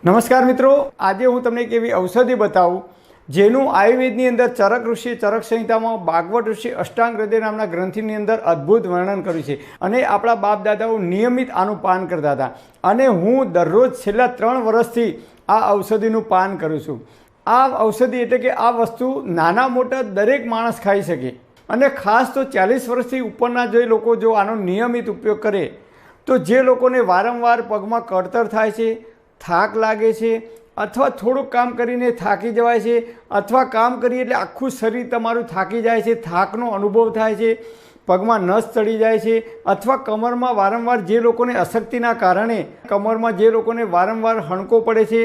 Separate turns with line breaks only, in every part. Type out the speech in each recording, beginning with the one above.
નમસ્કાર મિત્રો, આજે હું તમને એક એવી ઔષધિ બતાવું જેનું આયુર્વેદની અંદર ચરક ઋષિ ચરક સંહિતામાં ભાગવત ઋષિ અષ્ટાંગ હૃદય નામના ગ્રંથિની અંદર અદ્ભુત વર્ણન કર્યું છે અને આપણા બાપ દાદાઓ નિયમિત આનું પાન કરતા હતા અને હું દરરોજ છેલ્લા 3 વર્ષથી આ ઔષધિનું પાન કરું છું। આ ઔષધિ એટલે કે આ વસ્તુ નાના મોટા દરેક માણસ ખાઈ શકે અને ખાસ તો 40 વર્ષથી ઉપરના જે લોકો જો આનો નિયમિત ઉપયોગ કરે તો જે લોકોને વારંવાર પગમાં કળતર થાય છે, થાક લાગે છે અથવા થોડુંક કામ કરીને થાકી જવાય છે અથવા કામ કરીએ એટલે આખું શરીર તમારું થાકી જાય છે, થાકનો અનુભવ થાય છે, પગમાં નસ ચડી જાય છે અથવા કમરમાં વારંવાર જે લોકોને અશક્તિના કારણે કમરમાં જે લોકોને વારંવાર હણકો પડે છે,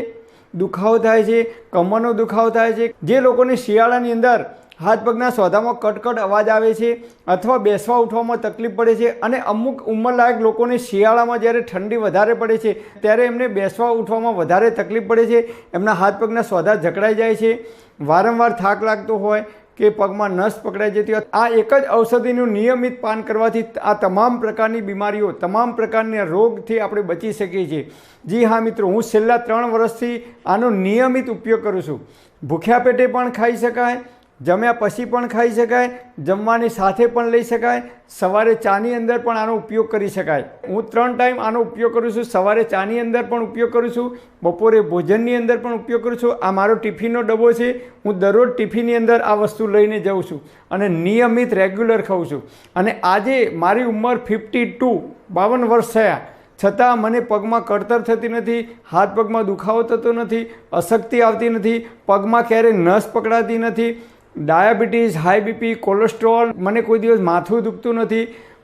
દુખાવો થાય છે, કમરનો દુખાવો થાય છે, જે લોકોને શિયાળાની અંદર હાથ પગના સોધામાં કટકટ અવાજ આવે છે અથવા બેસવા ઉઠવામાં તકલીફ પડે છે અને અમુક ઉંમરલાયક લોકોને શિયાળામાં જ્યારે ઠંડી વધારે પડે છે ત્યારે એમને બેસવા ઉઠવામાં વધારે તકલીફ પડે છે, એમના હાથ પગના સોધા જકડાઈ જાય છે, વારંવાર થાક લાગતો હોય કે પગમાં નસ પકડાઈ જતી હોય। આ એક જ ઔષધિનું નિયમિત પાન કરવાથી આ તમામ પ્રકારની બીમારીઓ, તમામ પ્રકારના રોગથી આપણે બચી શકીએ છીએ। જી હા મિત્રો, હું છેલ્લા 3 વર્ષથી આનો નિયમિત ઉપયોગ કરું છું। ભૂખ્યા પેટે પણ ખાઈ શકાય, જમ્યા પછી પણ ખાઈ શકાય, જમવાની સાથે પણ લઈ શકાય, સવારે ચાની અંદર પણ આનો ઉપયોગ કરી શકાય। હું 3 ટાઈમ આનો ઉપયોગ કરું છું। સવારે ચાની અંદર પણ ઉપયોગ કરું છું, બપોરે ભોજનની અંદર પણ ઉપયોગ કરું છું। આ મારો ટિફિનનો ડબ્બો છે, હું દરરોજ ટિફિનની અંદર આ વસ્તુ લઈને જાઉં છું અને નિયમિત રેગ્યુલર ખાઉં છું અને આજે મારી ઉંમર 52 વર્ષ થયા છતાં મને પગમાં કળતર થતી નથી, હાથ પગમાં દુખાવો થતો નથી, અશક્તિ આવતી નથી, પગમાં ક્યારેય નસ પકડાતી નથી, ડાયાબિટીસ, હાઈ બીપી, કોલેસ્ટ્રોલ, મને કોઈ દિવસ માથું દુખતું નથી,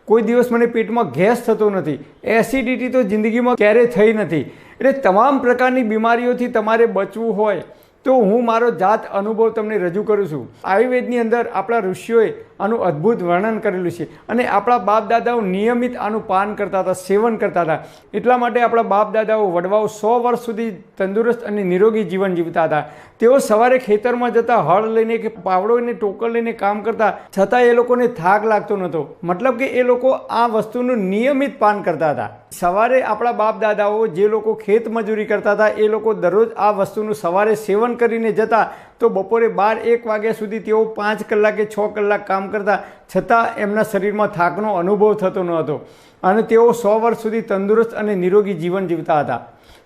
કોઈ દિવસ મને પેટમાં ગેસ થતો નથી, એસિડિટી તો જિંદગીમાં ક્યારેય થઈ નથી। એટલે તમામ પ્રકારની બીમારીઓથી તમારે બચવું હોય તો હું મારો જાત અનુભવ તમને રજૂ કરું છું। આયુર્વેદની અંદર આપણા ઋષિઓએ આનું અદ્ભુત વર્ણન કરેલું છે અને આપણા બાપ દાદાઓ નિયમિત આનું પાન કરતા હતા, સેવન કરતા હતા। એટલા માટે આપણા બાપ દાદાઓ વડવાઓ 100 વર્ષ સુધી તંદુરસ્ત અને નિરોગી જીવન જીવતા હતા। તેઓ સવારે ખેતરમાં જતા, હળ લઈને કે પાવડો અને ટોકર લઈને કામ કરતા છતાં એ લોકોને થાક લાગતો નહોતો, મતલબ કે એ લોકો આ વસ્તુનું નિયમિત પાન કરતા હતા। સવારે આપણા બાપ દાદાઓ જે લોકો ખેત મજૂરી કરતા હતા એ લોકો દરરોજ આ વસ્તુનું સવારે સેવન કરીને જતા તો બપોરે 12-1 વાગ્યા સુધી તેઓ 5 કલાક કે 6 કલાક કામ કરતા છતાં એમના શરીરમાં થાકનો અનુભવ થતો ન હતો અને તેઓ 100 વર્ષ સુધી તંદુરસ્ત અને નિરોગી જીવન જીવતા હતા।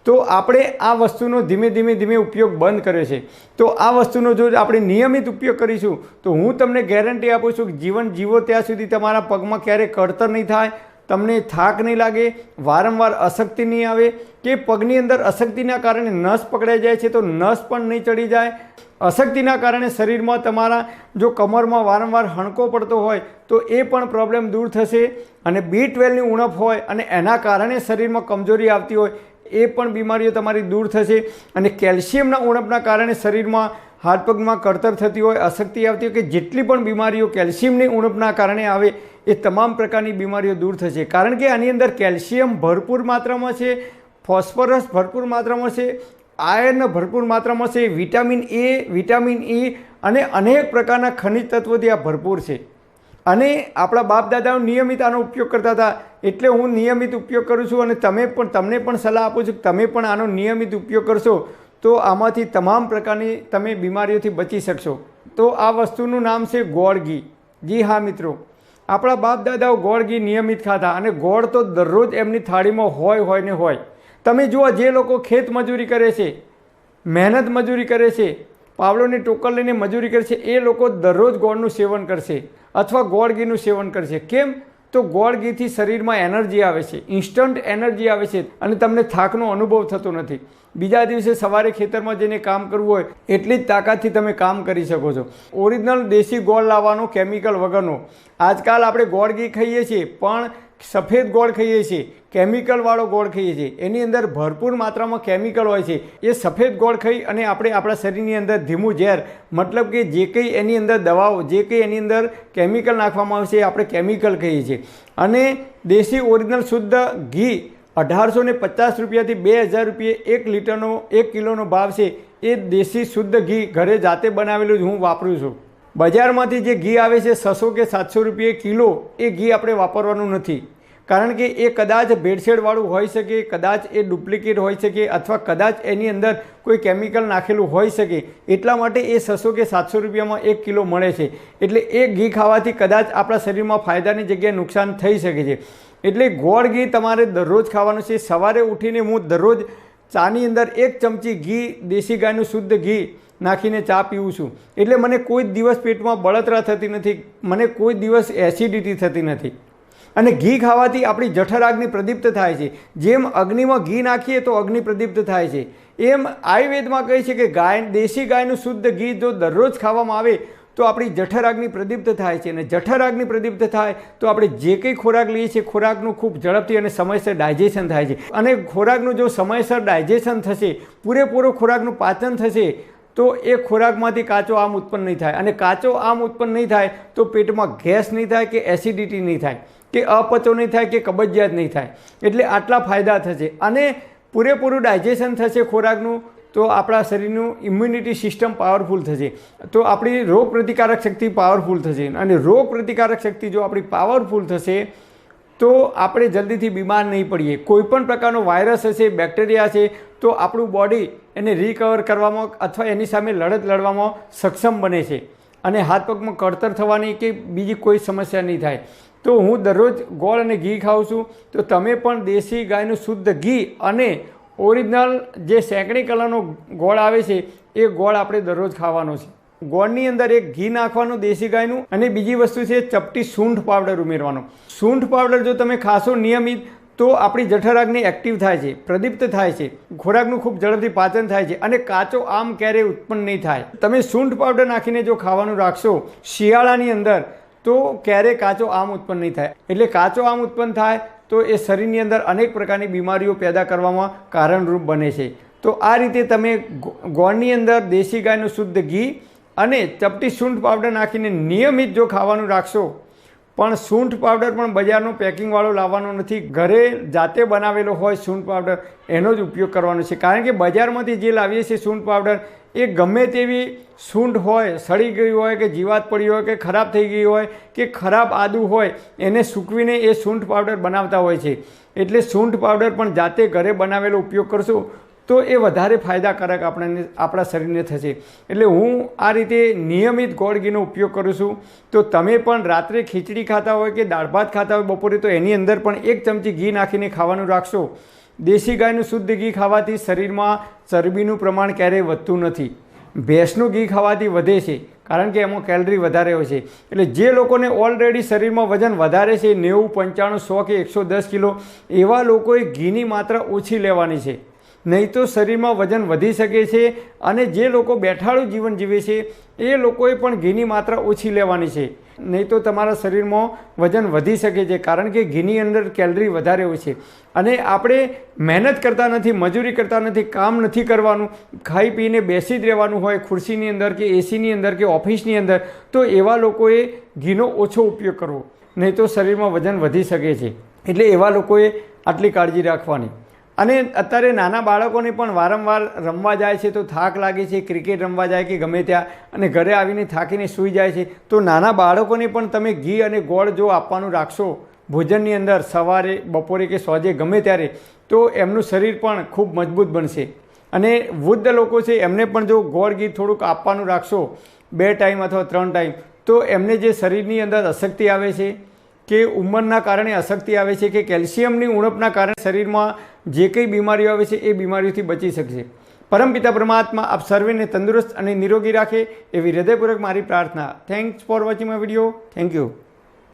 તો આપણે આ વસ્તુનો ધીમે ધીમે ઉપયોગ બંધ કર્યો છે। તો આ વસ્તુનો જો આપણે નિયમિત ઉપયોગ કરીશું તો હું તમને ગેરંટી આપું છું કે જીવન જીવો ત્યાં સુધી તમારા પગમાં ક્યારેય કળતર નહીં થાય, તમને થાક નહીં લાગે, વારંવાર અશક્તિ નહીં આવે કે પગની અંદર અશક્તિના કારણે નસ પકડાઈ જાય છે તો નસ પણ નહીં ચડી જાય। અશક્તિના કારણે શરીરમાં તમારા જો કમરમાં વારંવાર હણકો પડતો હોય તો એ પણ પ્રોબ્લેમ દૂર થશે અને B12ની ઉણપ હોય અને એના કારણે શરીરમાં કમજોરી આવતી હોય એ પણ બીમારીઓ તમારી દૂર થશે અને કેલ્શિયમના ઉણપના કારણે શરીરમાં હાથ પગમાં કળતર થતી હોય, અશક્તિ આવતી હોય કે જેટલી પણ બીમારીઓ કેલ્શિયમની ઉણપના કારણે આવે એ તમામ પ્રકારની બીમારીઓ દૂર થશે। કારણ કે આની અંદર કેલ્શિયમ ભરપૂર માત્રામાં છે, ફોસ્ફરસ ભરપૂર માત્રામાં છે, આયર્ન ભરપૂર માત્રામાં છે, વિટામિન A, વિટામિન E અને અનેક પ્રકારના ખનિજ તત્વોથી આ ભરપૂર છે અને આપણા બાપ દાદાઓ નિયમિત આનો ઉપયોગ કરતા હતા એટલે હું નિયમિત ઉપયોગ કરું છું અને તમને પણ સલાહ આપું છું કે તમે પણ આનો નિયમિત ઉપયોગ કરશો તો આમાંથી તમામ પ્રકારની તમે બીમારીઓથી બચી શકશો। તો આ વસ્તુનું નામ છે ગોળ ઘી। જી હા મિત્રો, આપણા બાપ દાદાઓ ગોળ ઘી નિયમિત ખાતા અને ગોળ તો દરરોજ એમની થાળીમાં હોય ને હોય। તમે જુઓ, જે લોકો ખેત મજૂરી કરે છે, મહેનત મજૂરી કરે છે, પાવડોની ટોકર લઈને મજૂરી કરે છે એ લોકો દરરોજ ગોળનું સેવન કરશે અથવા ગોળ ઘીનું સેવન કરશે। કેમ? તો ગોળ ઘીથી શરીરમાં એનર્જી આવે છે, ઇન્સ્ટન્ટ એનર્જી આવે છે અને તમને થાકનો અનુભવ થતો નથી। બીજા દિવસે સવારે ખેતરમાં જઈને કામ કરવું હોય એટલી જ તાકાતથી તમે કામ કરી શકો છો। ઓરિજિનલ દેશી ગોળ લાવવાનો, કેમિકલ વગરનો। આજકાલ આપણે ગોળ ઘી ખાઈએ છીએ પણ સફેદ ગોળ ખાઈએ છીએ, કેમિકલવાળો ગોળ ખાઈએ છીએ, એની અંદર ભરપૂર માત્રામાં કેમિકલ હોય છે। એ સફેદ ગોળ ખાઈ અને આપણે આપણા શરીરની અંદર ધીમું ઝેર, મતલબ કે જે કંઈ એની અંદર દવાઓ, જે કંઈ એની અંદર કેમિકલ નાખવામાં આવે છે એ આપણે કેમિકલ કહીએ છીએ અને દેશી ઓરિજિનલ શુદ્ધ ઘી 1850 રૂપિયાથી 2000 રૂપિયે 1 લીટરનો 1 કિલોનો ભાવ છે। એ દેશી શુદ્ધ ઘી ઘરે જાતે બનાવેલું જ હું વાપરું છું। બજારમાંથી જે ઘી આવે છે 600 કે 700 રૂપિયે કિલો, એ ઘી આપણે વાપરવાનું નથી। કારણ કે એ કદાચ ભેળસેળવાળું હોઈ શકે, કદાચ એ ડુપ્લિકેટ હોઈ શકે, અથવા કદાચ એની અંદર કોઈ કેમિકલ નાખેલું હોઈ શકે. એટલા માટે એ 600 કે 700 રૂપિયામાં 1 કિલો મળે છે. એટલે એ ઘી ખાવાથી કદાચ આપણા શરીરમાં ફાયદાની જગ્યાએ નુકસાન થઈ શકે છે. એટલે ગોળ ઘી તમારે દરરોજ ખાવાનું છે. સવારે ઉઠીને હું દરરોજ ચાની અંદર 1 ચમચી ઘી, દેશી ગાયનું શુદ્ધ ઘી નાખીને ચા પીવું છું. એટલે મને કોઈ દિવસ પેટમાં બળતરા થતી નથી, મને કોઈ દિવસ એસિડિટી થતી નથી. અને ઘી ખાવાથી આપણી જઠરાગ્નિ પ્રદીપ્ત થાય છે. જેમ અગ્નિમાં ઘી નાખીએ તો અગ્નિ પ્રદીપ્ત થાય છે, એમ આયુર્વેદમાં કહે છે કે દેશી ગાયનું શુદ્ધ ઘી જો દરરોજ ખાવામાં આવે તો આપણી જઠરાગ્નિ પ્રદીપ્ત થાય છે. અને જઠરાગ્નિ પ્રદીપ્ત થાય તો આપણે જે કંઈ ખોરાક લઈએ છીએ ખોરાકનું ખૂબ ઝડપથી અને સમયસર ડાયજેશન થાય છે. અને ખોરાકનું જો સમયસર ડાયજેશન થશે, પૂરેપૂરો ખોરાકનું પાચન થશે, તો એ ખોરાકમાંથી કાચો આમ ઉત્પન્ન નહીં થાય. અને કાચો આમ ઉત્પન્ન નહીં થાય તો પેટમાં ગેસ નહીં થાય, કે એસિડિટી નહીં થાય, કે અપચો નહીં થાય, કે કબજિયાત નહીં થાય. એટલે આટલા ફાયદા થશે. અને પૂરેપૂરું ડાયજેશન થશે ખોરાકનું, તો આપણા શરીરનું ઇમ્યુનિટી સિસ્ટમ પાવરફુલ થશે, તો આપણી રોગ પ્રતિકારક શક્તિ પાવરફુલ થશે. અને રોગ પ્રતિકારક શક્તિ જો આપણી પાવરફુલ થશે તો આપણે જલ્દીથી બીમાર નહીં પડીએ. કોઈપણ પ્રકારનો વાયરસ હશે, બેક્ટેરિયા છે, તો આપણું બોડી એને રિકવર કરવામાં અથવા એની સામે લડત લડવામાં સક્ષમ બને છે. અને હાથ પગમાં કળતર થવાની કે બીજી કોઈ સમસ્યા નહીં થાય. તો હું દરરોજ ગોળ અને ઘી ખાઉં છું. તો તમે પણ દેશી ગાયનું શુદ્ધ ઘી અને ઓરિજિનલ જે સેંકડી કલરનો ગોળ આવે છે એ ગોળ આપણે દરરોજ ખાવાનો છે. ગોળની અંદર એક ઘી નાખવાનું દેશી ગાયનું, અને બીજી વસ્તુ છે ચપટી સૂંઠ પાવડર ઉમેરવાનો. સૂંઠ પાવડર જો તમે ખાશો નિયમિત તો આપણી જઠરાગ્નિ એક્ટિવ થાય છે, પ્રદીપ્ત થાય છે, ખોરાકનું ખૂબ ઝડપથી પાચન થાય છે, અને કાચો આમ ક્યારેય ઉત્પન્ન નહીં થાય. તમે સૂંઠ પાવડર નાખીને જો ખાવાનું રાખશો શિયાળાની અંદર તો ક્યારેય કાચો આમ ઉત્પન્ન નહીં થાય. એટલે કાચો આમ ઉત્પન્ન થાય તો એ શરીરની અંદર અનેક પ્રકારની બીમારીઓ પેદા કરવામાં કારણરૂપ બને છે. તો આ રીતે તમે ગોળની અંદર દેશી ગાયનું શુદ્ધ ઘી અને ચપટી સૂંઠ પાવડર નાખીને નિયમિત જો ખાવાનું રાખશો, પણ સૂંઠ પાવડર પણ બજારનો પેકિંગવાળો લાવવાનો નથી, ઘરે જાતે બનાવેલો હોય સૂંઠ પાવડર એનો જ ઉપયોગ કરવાનો છે. કારણ કે બજારમાંથી જે લાવીએ છીએ સૂંઠ પાવડર એ ગમે તેવી સૂંઠ હોય, સડી ગઈ હોય, કે જીવાત પડી હોય, કે ખરાબ થઈ ગઈ હોય, કે ખરાબ આદુ હોય, એને સૂકવીને એ સૂંઠ પાવડર બનાવતા હોય છે. એટલે સૂંઠ પાવડર પણ જાતે ઘરે બનાવેલો ઉપયોગ કરશો તો એ વધારે ફાયદાકારક આપણા શરીરને થશે. એટલે હું આ રીતે નિયમિત ગોળ ઘીનો ઉપયોગ કરું છું. તો તમે પણ રાત્રે ખીચડી ખાતા હોય કે દાળ ભાત ખાતા હોય બપોરે, તો એની અંદર પણ 1 ચમચી ઘી નાખીને ખાવાનું રાખશો. દેશી ગાયનું શુદ્ધ ઘી ખાવાથી શરીરમાં ચરબીનું પ્રમાણ ક્યારેય વધતું નથી. ભેંસનું ઘી ખાવાથી વધે છે, કારણ કે એમાં કેલરી વધારે હોય છે. એટલે જે લોકોને ઓલરેડી શરીરમાં વજન વધારે છે, 90, 95, 100 કે 110 કિલો, એવા લોકોએ ઘીની માત્રા ઓછી લેવાની છે, નહીં તો શરીરમાં વજન વધી શકે છે. અને જે લોકો બેઠાડું જીવન જીવે છે એ લોકોએ પણ ઘીની માત્રા ઓછી લેવાની છે, નહીં તો તમારા શરીરમાં વજન વધી શકે છે. કારણ કે ઘીની અંદર કેલરી વધારે હોય છે. અને આપણે મહેનત કરતા નથી, મજૂરી કરતા નથી, કામ નથી કરવાનું, ખાઈ પીને બેસી જ રહેવાનું હોય ખુરશીની અંદર કે એસીની અંદર કે ઓફિસની અંદર, તો એવા લોકોએ ઘીનો ઓછો ઉપયોગ કરવો, નહીં તો શરીરમાં વજન વધી શકે છે. એટલે એવા લોકોએ આટલી કાળજી રાખવાની. અને અત્યારે નાના બાળકોને પણ વારંવાર રમવા જાય છે તો થાક લાગે છે, ક્રિકેટ રમવા જાય કે ગમે ત્યાં, અને ઘરે આવીને થાકીને સૂઈ જાય છે. તો નાના બાળકોને પણ તમે ઘી અને ગોળ જો આપવાનું રાખશો ભોજનની અંદર, સવારે, બપોરે કે સાંજે ગમે ત્યારે, તો એમનું શરીર પણ ખૂબ મજબૂત બનશે. અને વૃદ્ધ લોકો છે એમને પણ જો ગોળ ઘી થોડુંક આપવાનું રાખશો 2 ટાઈમ અથવા 3 ટાઈમ, તો એમને જે શરીરની અંદર અશક્તિ આવે છે, કે ઉંમરના કારણે અશક્તિ આવે છે, કે કેલ્શિયમની ઉણપના કારણે શરીરમાં જે કંઈ બીમારીઓ આવે છે એ બીમારીઓથી બચી શકશે. પરમપિતા પરમાત્મા આપ સર્વેને તંદુરસ્ત અને નિરોગી રાખે એવી હૃદયપૂર્વક મારી પ્રાર્થના. Thanks for watching my video. Thank you.